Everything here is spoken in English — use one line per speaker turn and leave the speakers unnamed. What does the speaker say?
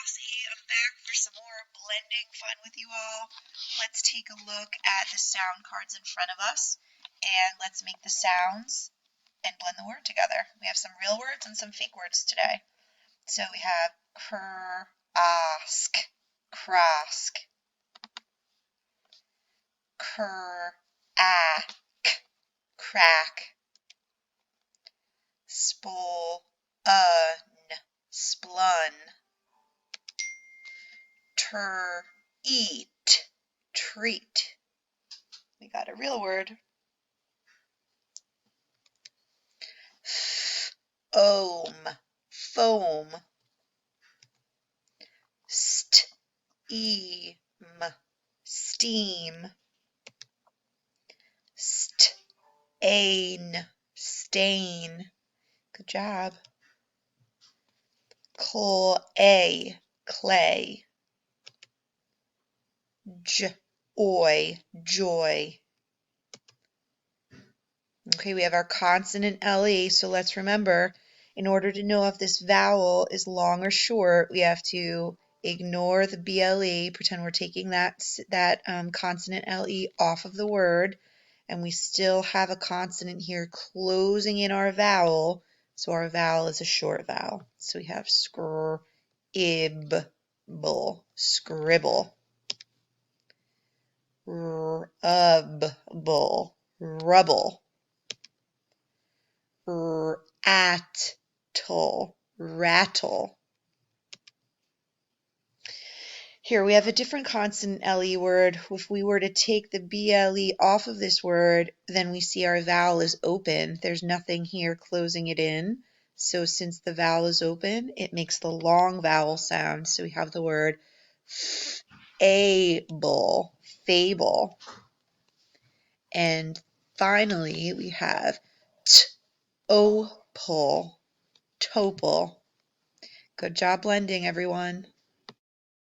Flossie. I'm back for some more blending fun with you all. Let's take a look at the sound cards in front of us, and let's make the sounds and blend the word together. We have some real words and some fake words today. So we have cur-ask, crask, cur-ack, crack, spol-un, splun, eat, treat. We got a real word. Ohm, foam. Steam, steam. Stain, stain. Good job. Clay, clay. Joy, joy. Okay, we have our consonant LE, so let's remember, in order to know if this vowel is long or short, we have to ignore the BLE, pretend we're taking that consonant LE off of the word, and we still have a consonant here closing in our vowel, so our vowel is a short vowel. So we have scribble, scribble. Rubble, rubble. Rattle, rattle. Here we have a different consonant LE word. If we were to take the BLE off of this word, then we see our vowel is open. There's nothing here closing it in. So since the vowel is open, it makes the long vowel sound. So we have the word able, fable. And finally, we have opal, topal. Good job blending, everyone.